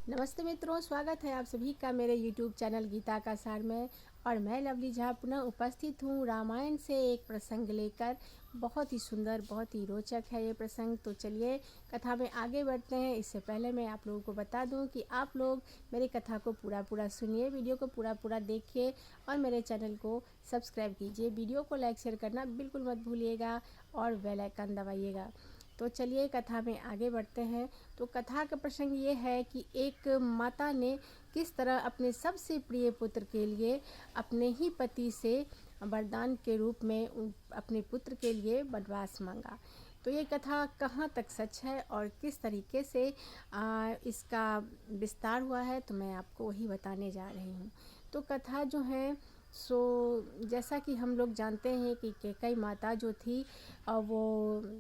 नमस्ते मित्रों, स्वागत है आप सभी का मेरे YouTube चैनल गीता का सार में। और मैं लवली झा पुनः उपस्थित हूँ रामायण से एक प्रसंग लेकर। बहुत ही सुंदर, बहुत ही रोचक है ये प्रसंग। तो चलिए कथा में आगे बढ़ते हैं। इससे पहले मैं आप लोगों को बता दूं कि आप लोग मेरी कथा को पूरा सुनिए, वीडियो को पूरा देखिए और मेरे चैनल को सब्सक्राइब कीजिए। वीडियो को लाइक शेयर करना बिल्कुल मत भूलिएगा और बेल आइकन दबाइएगा। तो चलिए कथा में आगे बढ़ते हैं। तो कथा का प्रसंग ये है कि एक माता ने किस तरह अपने सबसे प्रिय पुत्र के लिए अपने ही पति से वरदान के रूप में अपने पुत्र के लिए वनवास मांगा। तो ये कथा कहाँ तक सच है और किस तरीके से इसका विस्तार हुआ है, तो मैं आपको वही बताने जा रही हूँ। तो कथा जो है सो जैसा कि हम लोग जानते हैं कि कैकेयी माता जो थी वो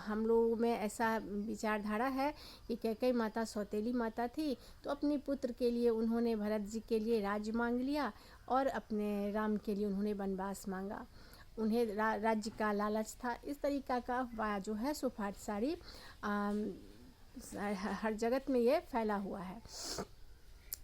हम लोगों में ऐसा विचारधारा है कि कैकेयी माता सौतेली माता थी। तो अपने पुत्र के लिए उन्होंने भरत जी के लिए राज्य मांग लिया और अपने राम के लिए उन्होंने वनवास मांगा। उन्हें राज्य का लालच था। इस तरीका का अफवाह जो है सो फाट सारी हर जगत में ये फैला हुआ है।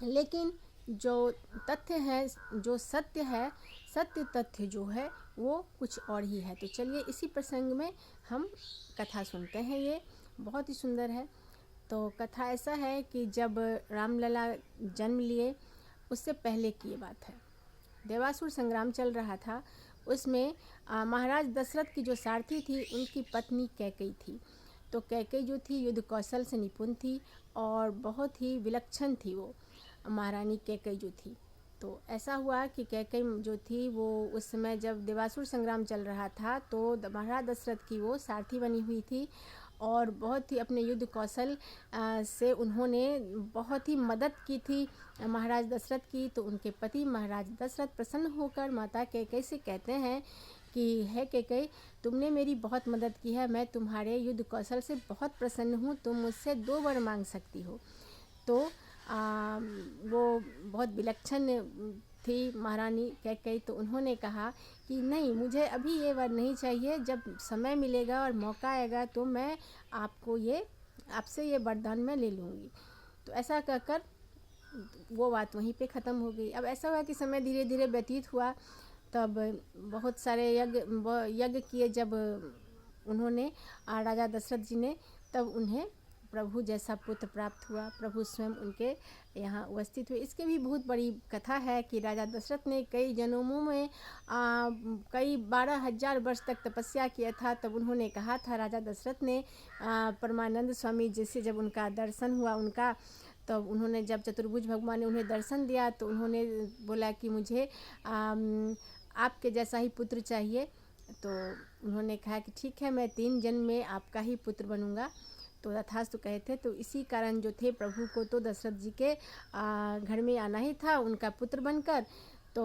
लेकिन जो तथ्य है, जो सत्य है, सत्य तथ्य जो है वो कुछ और ही है। तो चलिए इसी प्रसंग में हम कथा सुनते हैं। ये बहुत ही सुंदर है। तो कथा ऐसा है कि जब रामलला जन्म लिए उससे पहले की ये बात है। देवासुर संग्राम चल रहा था। उसमें महाराज दशरथ की जो सारथी थी उनकी पत्नी कैकेयी थी। तो कैकेयी जो थी युद्ध कौशल से निपुण थी और बहुत ही विलक्षण थी वो महारानी कैकेयी जो थी। तो ऐसा हुआ कि कैकेयी जो थी वो उस समय जब देवासुर संग्राम चल रहा था तो महाराज दशरथ की वो सारथी बनी हुई थी और बहुत ही अपने युद्ध कौशल से उन्होंने बहुत ही मदद की थी महाराज दशरथ की। तो उनके पति महाराज दशरथ प्रसन्न होकर माता कैकेयी से कहते हैं कि है कैकेयी, तुमने मेरी बहुत मदद की है, मैं तुम्हारे युद्ध कौशल से बहुत प्रसन्न हूँ, तुम मुझसे 2 वर मांग सकती हो। तो वो बहुत विलक्षण थी महारानी कैकेयी। तो उन्होंने कहा कि नहीं, मुझे अभी ये वर नहीं चाहिए, जब समय मिलेगा और मौका आएगा तो मैं आपसे ये वरदान मैं ले लूँगी। तो ऐसा कहकर वो बात वहीं पे ख़त्म हो गई। अब ऐसा हुआ कि समय धीरे धीरे व्यतीत हुआ। तब बहुत सारे यज्ञ किए जब उन्होंने राजा दशरथ जी ने, तब उन्हें प्रभु जैसा पुत्र प्राप्त हुआ। प्रभु स्वयं उनके यहाँ उपस्थित हुए। इसके भी बहुत बड़ी कथा है कि राजा दशरथ ने कई जन्मों में कई 12,000 वर्ष तक तपस्या किया था। तब उन्होंने कहा था, राजा दशरथ ने परमानंद स्वामी जी से जब उनका दर्शन हुआ उनका, तब उन्होंने जब चतुर्भुज भगवान ने उन्हें दर्शन दिया तो उन्होंने बोला कि मुझे आपके जैसा ही पुत्र चाहिए। तो उन्होंने कहा कि ठीक है, मैं 3 जन्म में आपका ही पुत्र बनूंगा। तो तथास्तु कहे थे। तो इसी कारण जो थे प्रभु को तो दशरथ जी के घर में आना ही था उनका पुत्र बनकर। तो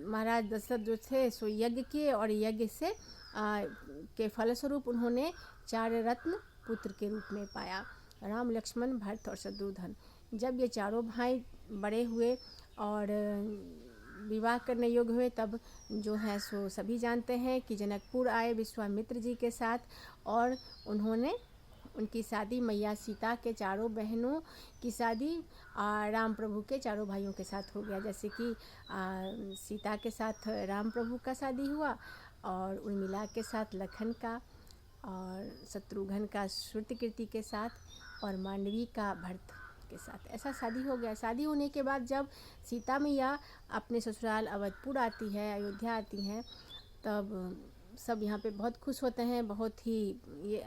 महाराज दशरथ जो थे सो यज्ञ किए और यज्ञ से के फलस्वरूप उन्होंने 4 रत्न पुत्र के रूप में पाया, राम लक्ष्मण भरत और शत्रुघ्न। जब ये चारों भाई बड़े हुए और विवाह करने योग्य हुए, तब जो है सो सभी जानते हैं कि जनकपुर आए विश्वामित्र जी के साथ और उन्होंने उनकी शादी मैया सीता के चारों बहनों की शादी राम प्रभु के चारों भाइयों के साथ हो गया। जैसे कि सीता के साथ राम प्रभु का शादी हुआ और उर्मिला के साथ लखन का और शत्रुघ्न का श्रुतकीर्ति के साथ और मांडवी का भरत के साथ ऐसा शादी हो गया। शादी होने के बाद जब सीता मैया अपने ससुराल अवधपुर आती है, अयोध्या आती हैं, तब सब यहाँ पे बहुत खुश होते हैं, बहुत ही ये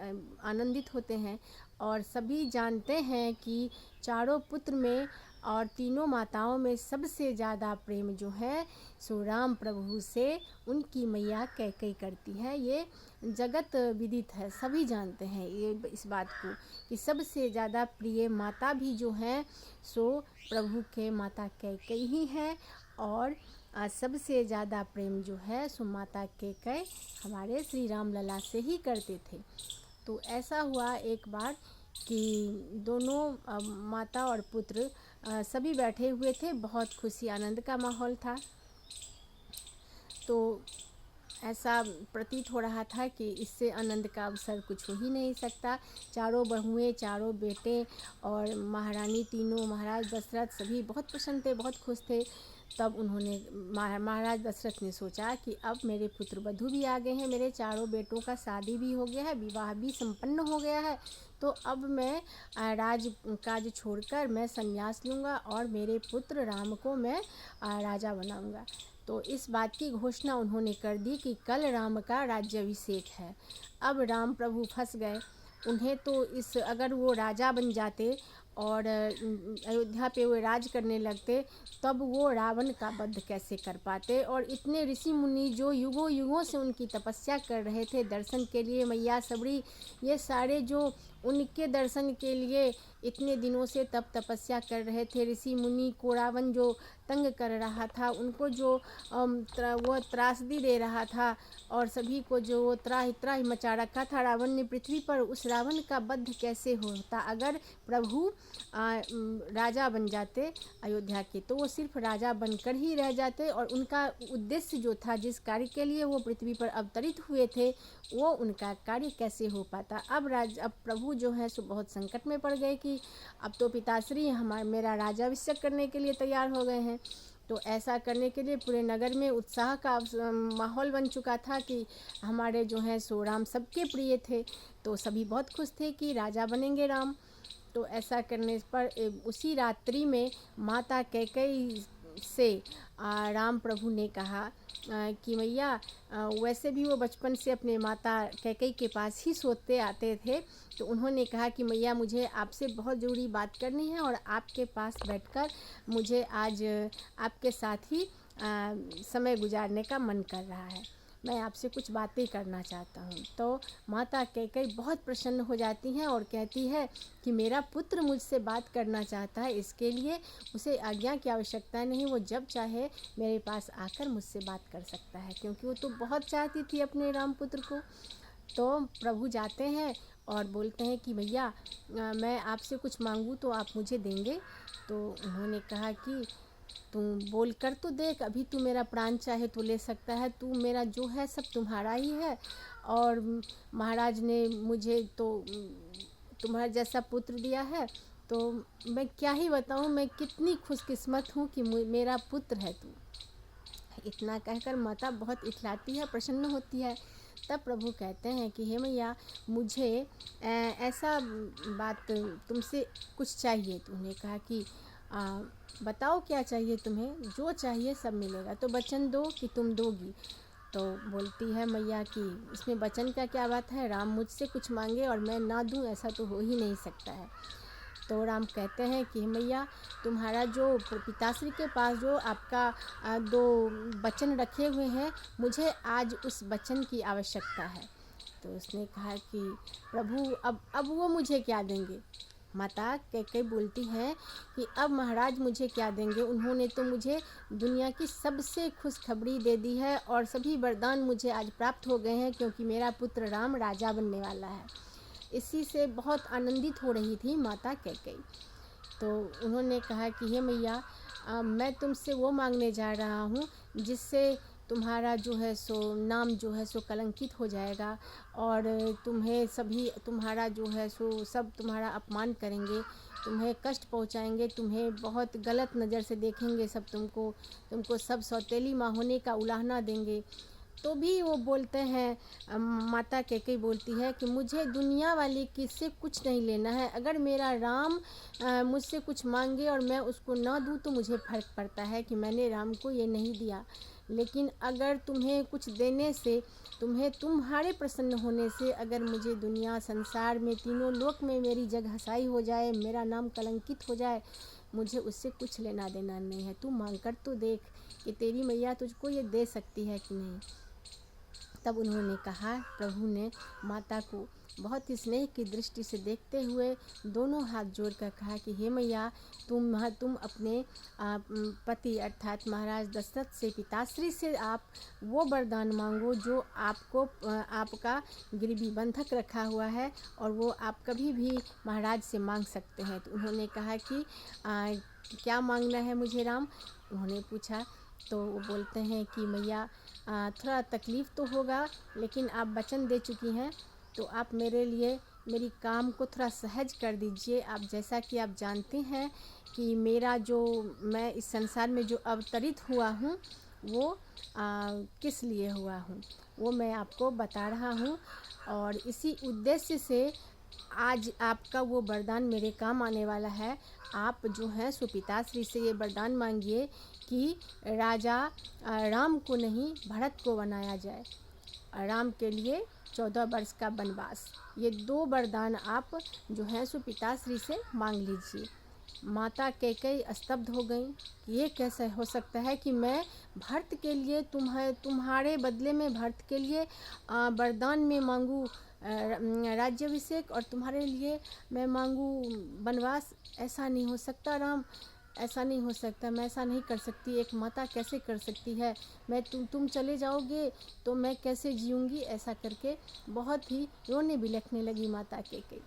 आनंदित होते हैं। और सभी जानते हैं कि चारों पुत्र में और तीनों माताओं में सबसे ज़्यादा प्रेम जो है सो राम प्रभु से उनकी मैया कैकेयी करती है। ये जगत विदित है, सभी जानते हैं ये इस बात को कि सबसे ज़्यादा प्रिय माता भी जो है सो प्रभु के माता कैकेयी ही है। और सबसे ज़्यादा प्रेम जो है सो माता कैकेयी हमारे श्री राम लला से ही करते थे। तो ऐसा हुआ एक बार कि दोनों माता और पुत्र सभी बैठे हुए थे, बहुत खुशी आनंद का माहौल था। तो ऐसा प्रतीत हो रहा था कि इससे आनंद का अवसर कुछ हो ही नहीं सकता। चारों बहुएं, चारों बेटे और महारानी तीनों, महाराज दशरथ सभी बहुत प्रसन्न थे, बहुत खुश थे। तब उन्होंने महाराज दशरथ ने सोचा कि अब मेरे पुत्र वधू भी आ गए हैं, मेरे चारों बेटों का शादी भी हो गया है, विवाह भी संपन्न हो गया है, तो अब मैं राज काज छोड़कर मैं संन्यास लूँगा और मेरे पुत्र राम को मैं राजा बनाऊँगा। तो इस बात की घोषणा उन्होंने कर दी कि कल राम का राज्याभिषेक है। अब राम प्रभु फंस गए। उन्हें तो इस अगर वो राजा बन जाते और अयोध्या पे वो राज करने लगते, तब वो रावण का वध कैसे कर पाते। और इतने ऋषि मुनि जो युगों युगों से उनकी तपस्या कर रहे थे दर्शन के लिए, मैया सबरी, ये सारे जो उनके दर्शन के लिए इतने दिनों से तप तपस्या कर रहे थे, ऋषि मुनि को रावण जो तंग कर रहा था, उनको जो वो त्रासदी दे रहा था और सभी को जो वो त्राहि त्राहि मचा रखा था रावण ने पृथ्वी पर, उस रावण का वध कैसे होता अगर प्रभु राजा बन जाते अयोध्या के। तो वो सिर्फ राजा बनकर ही रह जाते और उनका उद्देश्य जो था, जिस कार्य के लिए वो पृथ्वी पर अवतरित हुए थे, वो उनका कार्य कैसे हो पाता। अब प्रभु जो है सो बहुत संकट में पड़ गए कि अब तो पिताश्री मेरा राज्याभिषेक करने के लिए तैयार हो गए हैं। तो ऐसा करने के लिए पूरे नगर में उत्साह का माहौल बन चुका था कि हमारे जो हैं सो राम सबके प्रिय थे, तो सभी बहुत खुश थे कि राजा बनेंगे राम। तो ऐसा करने पर उसी रात्रि में माता कैकेयी से राम प्रभु ने कहा कि मैया, वैसे भी वो बचपन से अपने माता कैकेयी के पास ही सोते आते थे, तो उन्होंने कहा कि मैया मुझे आपसे बहुत ज़रूरी बात करनी है और आपके पास बैठकर मुझे आज आपके साथ ही समय गुजारने का मन कर रहा है, मैं आपसे कुछ बातें करना चाहता हूँ। तो माता कैकेयी बहुत प्रसन्न हो जाती हैं और कहती है कि मेरा पुत्र मुझसे बात करना चाहता है, इसके लिए उसे आज्ञा की आवश्यकता नहीं, वो जब चाहे मेरे पास आकर मुझसे बात कर सकता है, क्योंकि वो तो बहुत चाहती थी अपने राम पुत्र को। तो प्रभु जाते हैं और बोलते हैं कि भैया मैं आपसे कुछ मांगूँ तो आप मुझे देंगे। तो उन्होंने कहा कि तू बोल कर तो देख, अभी तू मेरा प्राण चाहे तो ले सकता है, तू मेरा जो है सब तुम्हारा ही है और महाराज ने मुझे तो तुम्हारा जैसा पुत्र दिया है, तो मैं क्या ही बताऊँ, मैं कितनी खुशकिस्मत हूँ कि मेरा पुत्र है तू। इतना कहकर माता बहुत इतलाती है, प्रसन्न होती है। तब प्रभु कहते हैं कि हे मैया, मुझे ऐसा बात तुमसे कुछ चाहिए। तो उन्हें कहा कि बताओ क्या चाहिए तुम्हें, जो चाहिए सब मिलेगा, तो वचन दो कि तुम दोगी। तो बोलती है मैया कि इसमें वचन का क्या बात है, राम मुझसे कुछ मांगे और मैं ना दूं, ऐसा तो हो ही नहीं सकता है। तो राम कहते हैं कि मैया, तुम्हारा जो पिताश्री के पास जो आपका 2 वचन रखे हुए हैं, मुझे आज उस वचन की आवश्यकता है। तो उसने कहा कि प्रभु अब वो मुझे क्या देंगे। माता कैकेयी बोलती है कि अब महाराज मुझे क्या देंगे, उन्होंने तो मुझे दुनिया की सबसे खुशखबरी दे दी है और सभी वरदान मुझे आज प्राप्त हो गए हैं, क्योंकि मेरा पुत्र राम राजा बनने वाला है। इसी से बहुत आनंदित हो रही थी माता कैकेयी। तो उन्होंने कहा कि हे मैया, मैं तुमसे वो मांगने जा रहा हूँ जिससे तुम्हारा जो है सो नाम जो है सो कलंकित हो जाएगा और तुम्हें सभी तुम्हारा जो है सो सब तुम्हारा अपमान करेंगे, तुम्हें कष्ट पहुँचाएंगे, तुम्हें बहुत गलत नज़र से देखेंगे सब, तुमको सब सौतेली माँ होने का उलाहना देंगे। तो भी वो बोलते हैं, माता कैकेयी बोलती है कि मुझे दुनिया वाली किससे कुछ नहीं लेना है, अगर मेरा राम मुझसे कुछ मांगे और मैं उसको ना दूँ तो मुझे फ़र्क पड़ता है कि मैंने राम को ये नहीं दिया, लेकिन अगर तुम्हें कुछ देने से, तुम्हें तुम्हारे प्रसन्न होने से अगर मुझे दुनिया संसार में तीनों लोक में मेरी जग हसाई हो जाए, मेरा नाम कलंकित हो जाए, मुझे उससे कुछ लेना देना नहीं है। तू मांग कर तो देख कि तेरी मैया तुझको ये दे सकती है कि नहीं। तब उन्होंने कहा, प्रभु ने माता को बहुत ही स्नेह की दृष्टि से देखते हुए दोनों हाथ जोड़कर कहा कि हे मैया, तुम अपने पति अर्थात महाराज दशरथ से, पिताश्री से आप वो वरदान मांगो जो आपको आपका गिरवी बंधक रखा हुआ है और वो आप कभी भी महाराज से मांग सकते हैं। तो उन्होंने कहा कि क्या मांगना है मुझे राम। उन्होंने पूछा तो वो बोलते हैं कि मैया थोड़ा तकलीफ़ तो होगा, लेकिन आप वचन दे चुकी हैं तो आप मेरे लिए मेरी काम को थोड़ा सहज कर दीजिए। आप जैसा कि आप जानते हैं कि मेरा जो मैं इस संसार में जो अवतरित हुआ हूँ वो किस लिए हुआ हूँ वो मैं आपको बता रहा हूँ, और इसी उद्देश्य से आज आपका वो वरदान मेरे काम आने वाला है। आप जो हैं सो पिताश्री से ये वरदान मांगिए कि राजा राम को नहीं भरत को बनाया जाए, राम के लिए 14 वर्ष का वनवास। ये 2 वरदान आप जो हैं सो पिताश्री से मांग लीजिए। माता कैकेयी स्तब्ध हो गई कि ये कैसे हो सकता है कि मैं भरत के लिए तुम्हारे बदले में भरत के लिए वरदान में मांगूँ राज्याभिषेक, और तुम्हारे लिए मैं मांगूँ वनवास। ऐसा नहीं हो सकता राम, ऐसा नहीं हो सकता, मैं ऐसा नहीं कर सकती। एक माता कैसे कर सकती है, मैं तुम चले जाओगे तो मैं कैसे जीऊँगी। ऐसा करके बहुत ही रोने बिलखने लगी माता कैकेयी।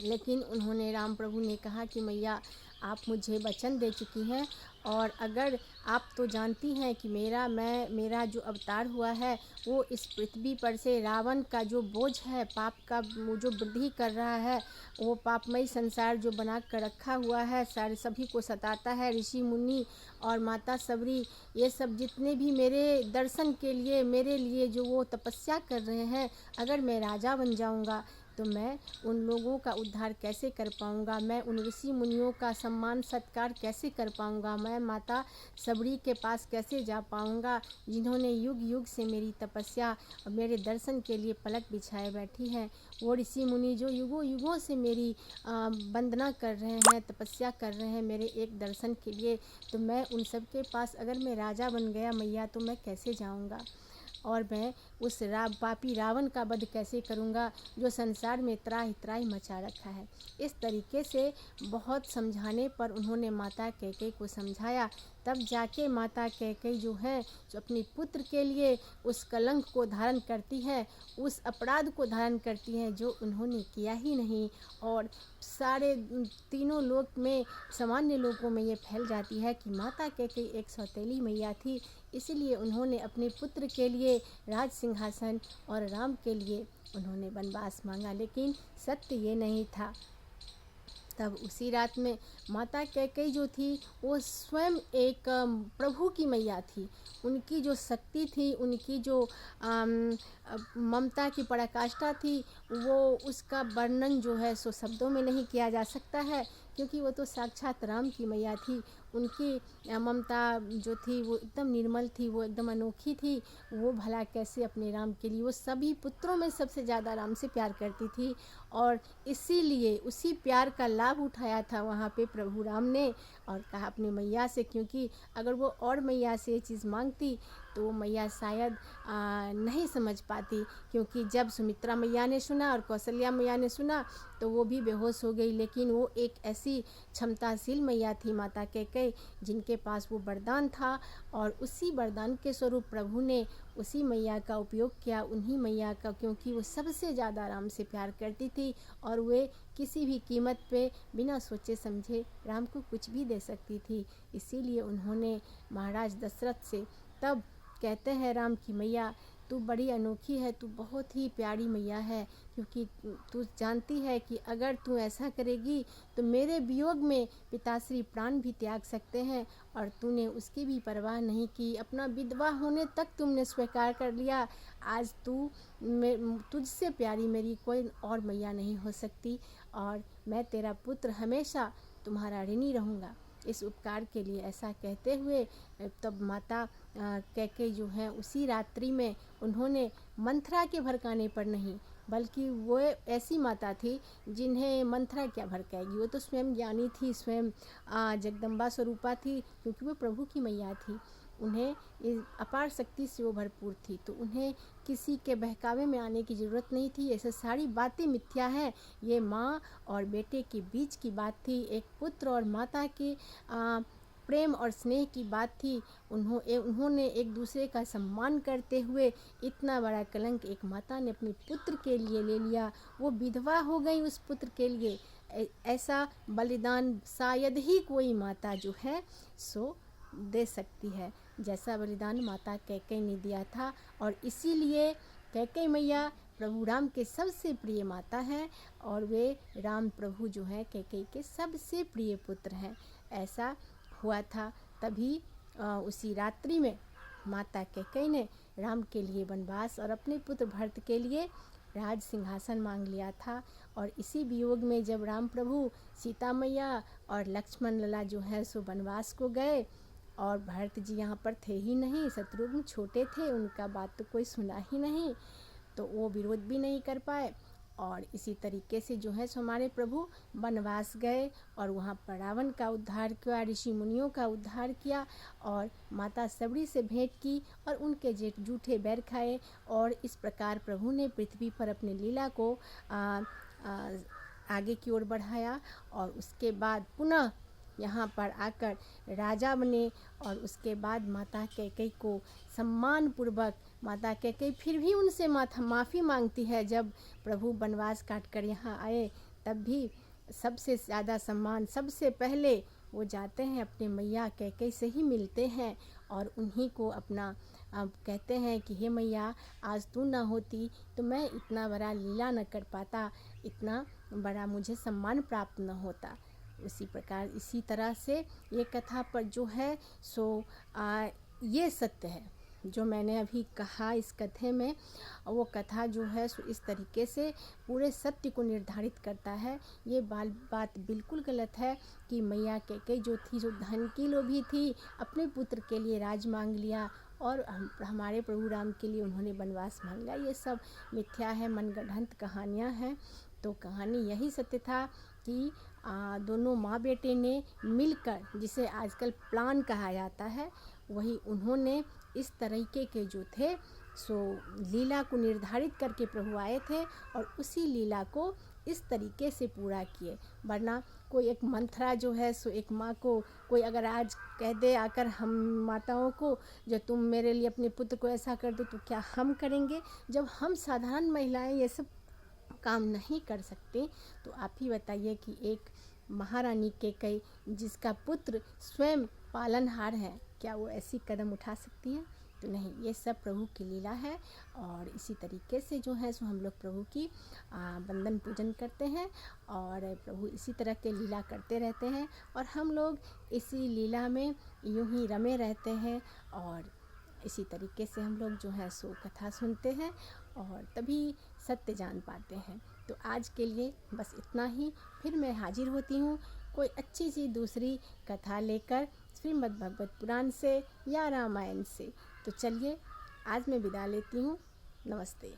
लेकिन उन्होंने राम प्रभु ने कहा कि मैया आप मुझे वचन दे चुकी हैं, और अगर आप तो जानती हैं कि मेरा जो अवतार हुआ है वो इस पृथ्वी पर से रावण का जो बोझ है, पाप का वो जो वृद्धि कर रहा है, वो पापमय संसार जो बना कर रखा हुआ है, सारे सभी को सताता है। ऋषि मुनि और माता सबरी ये सब जितने भी मेरे दर्शन के लिए मेरे लिए जो वो तपस्या कर रहे हैं, अगर मैं राजा बन जाऊंगा तो मैं उन लोगों का उद्धार कैसे कर पाऊंगा, मैं उन ऋषि मुनियों का सम्मान सत्कार कैसे कर पाऊंगा, मैं माता सबरी के पास कैसे जा पाऊंगा जिन्होंने युग युग से मेरी तपस्या और मेरे दर्शन के लिए पलक बिछाए बैठी हैं। वो ऋषि मुनि जो युगों युगों से मेरी वंदना कर रहे हैं, तपस्या कर रहे हैं मेरे एक दर्शन के लिए, तो मैं उन सब के पास अगर मैं राजा बन गया मैया तो मैं कैसे जाऊंगा, और मैं उस पापी रावण का वध कैसे करूँगा जो संसार में त्राहि त्राहि मचा रखा है। इस तरीके से बहुत समझाने पर उन्होंने माता कैकेयी को समझाया। तब जाके माता कैकेयी जो है जो अपने पुत्र के लिए उस कलंक को धारण करती हैं, उस अपराध को धारण करती हैं जो उन्होंने किया ही नहीं, और सारे तीनों लोक में सामान्य लोगों में ये फैल जाती है कि माता कैकेयी एक सौतेली मैया थी। इसीलिए उन्होंने अपने पुत्र के लिए राज सिंहासन और राम के लिए उन्होंने वनवास मांगा, लेकिन सत्य ये नहीं था। तब उसी रात में माता कैकेयी जो थी वो स्वयं एक प्रभु की मैया थी। उनकी जो शक्ति थी, उनकी जो ममता की पराकाष्ठा थी, वो उसका वर्णन जो है सो शब्दों में नहीं किया जा सकता है, क्योंकि वो तो साक्षात राम की मैया थी। उनकी ममता जो थी वो एकदम निर्मल थी, वो एकदम अनोखी थी। वो भला कैसे अपने राम के लिए, वो सभी पुत्रों में सबसे ज़्यादा राम से प्यार करती थी, और इसीलिए उसी प्यार का लाभ उठाया था वहाँ पे प्रभु राम ने, और कहा अपनी मैया से, क्योंकि अगर वो और मैया से ये चीज़ मांगती तो वो मैया शायद नहीं समझ पाती, क्योंकि जब सुमित्रा मैया ने सुना और कौशल्या मैया ने सुना तो वो भी बेहोश हो गई। लेकिन वो एक ऐसी क्षमताशील मैया थी माता कैकेयी जिनके पास वो वरदान था, और उसी वरदान के स्वरूप प्रभु ने उसी मैया का उपयोग किया, उन्हीं मैया का, क्योंकि वो सबसे ज़्यादा राम से प्यार करती थी, और वे किसी भी कीमत पे बिना सोचे समझे राम को कुछ भी दे सकती थी। इसीलिए उन्होंने महाराज दशरथ से तब कहते हैं राम की मैया तू बड़ी अनोखी है, तू बहुत ही प्यारी मैया है, क्योंकि तू जानती है कि अगर तू ऐसा करेगी तो मेरे वियोग में पिताश्री प्राण भी त्याग सकते हैं, और तूने उसकी भी परवाह नहीं की, अपना विधवा होने तक तुमने स्वीकार कर लिया। आज तुझसे प्यारी मेरी कोई और मैया नहीं हो सकती, और मैं तेरा पुत्र हमेशा तुम्हारा ऋणी रहूँगा इस उपकार के लिए। ऐसा कहते हुए तब माता कैकेयी जो है उसी रात्रि में उन्होंने मंथरा के भड़काने पर नहीं, बल्कि वो ऐसी माता थी जिन्हें मंथरा क्या भड़काएगी, वो तो स्वयं ज्ञानी थी, स्वयं जगदम्बा स्वरूपा थी, क्योंकि वो प्रभु की मैया थी। उन्हें इस अपार शक्ति से वो भरपूर थी, तो उन्हें किसी के बहकावे में आने की ज़रूरत नहीं थी। ऐसे सारी बातें मिथ्या हैं, ये माँ और बेटे के बीच की बात थी, एक पुत्र और माता की प्रेम और स्नेह की बात थी। उन्होंने एक दूसरे का सम्मान करते हुए इतना बड़ा कलंक एक माता ने अपने पुत्र के लिए ले लिया, वो विधवा हो गई उस पुत्र के लिए। ऐसा बलिदान शायद ही कोई माता जो है सो दे सकती है, जैसा बलिदान माता कैकेयी ने दिया था। और इसीलिए कैकेयी मैया प्रभु राम के सबसे प्रिय माता हैं और वे राम प्रभु जो हैं कैकेयी के सबसे प्रिय पुत्र हैं। ऐसा हुआ था, तभी उसी रात्रि में माता कैकेयी ने राम के लिए वनवास और अपने पुत्र भरत के लिए राज सिंहासन मांग लिया था। और इसी वियोग में जब राम प्रभु, सीता मैया और लक्ष्मण लला जो है सो वनवास को गए, और भरत जी यहाँ पर थे ही नहीं, शत्रुघ्न छोटे थे, उनका बात तो कोई सुना ही नहीं, तो वो विरोध भी नहीं कर पाए। और इसी तरीके से जो है सो हमारे प्रभु वनवास गए और वहाँ पर रावण का उद्धार किया, ऋषि मुनियों का उद्धार किया और माता सबरी से भेंट की और उनके जूठे बैर खाए। और इस प्रकार प्रभु ने पृथ्वी पर अपनी लीला को आगे की ओर बढ़ाया और उसके बाद पुनः यहाँ पर आकर राजा बने। और उसके बाद माता कैकेयी को सम्मानपूर्वक माता कैकेयी फिर भी उनसे माफ़ी मांगती है। जब प्रभु वनवास काट कर यहाँ आए तब भी सबसे ज़्यादा सम्मान सबसे पहले वो जाते हैं अपने मैया कैकेयी से ही मिलते हैं और उन्हीं को अपना कहते हैं कि हे मैया, आज तू ना होती तो मैं इतना बड़ा लीला न कर पाता, इतना बड़ा मुझे सम्मान प्राप्त न होता। उसी प्रकार इसी तरह से ये कथा पर जो है सो ये सत्य है जो मैंने अभी कहा इस कथे में, वो कथा जो है सो इस तरीके से पूरे सत्य को निर्धारित करता है। ये बात बिल्कुल गलत है कि मैया कैकेयी जो थी, जो धन की लोभी थी, अपने पुत्र के लिए राज मांग लिया और हमारे प्रभु राम के लिए उन्होंने वनवास मांग लिया। ये सब मिथ्या है, मनगढ़ंत कहानियाँ हैं। तो कहानी यही सत्य था कि दोनों माँ बेटे ने मिलकर, जिसे आजकल प्लान कहा जाता है, वही उन्होंने इस तरीके के जो थे सो लीला को निर्धारित करके प्रभु आए थे और उसी लीला को इस तरीके से पूरा किए। वरना कोई एक मंथरा जो है सो एक माँ को कोई अगर आज कह दे आकर हम माताओं को, जो तुम मेरे लिए अपने पुत्र को ऐसा कर दो, तो क्या हम करेंगे? जब हम साधारण महिलाएं ये सब काम नहीं कर सकते तो आप ही बताइए कि एक महारानी कैकेयी जिसका पुत्र स्वयं पालनहार है, क्या वो ऐसी कदम उठा सकती है? तो नहीं, ये सब प्रभु की लीला है। और इसी तरीके से जो है सो हम लोग प्रभु की वंदन पूजन करते हैं और प्रभु इसी तरह के लीला करते रहते हैं और हम लोग इसी लीला में यूं ही रमे रहते हैं और इसी तरीके से हम लोग जो है सो कथा सुनते हैं और तभी सत्य जान पाते हैं। तो आज के लिए बस इतना ही, फिर मैं हाजिर होती हूँ कोई अच्छी सी दूसरी कथा लेकर, श्रीमद् भगवत पुराण से या रामायण से। तो चलिए आज मैं विदा लेती हूँ। नमस्ते।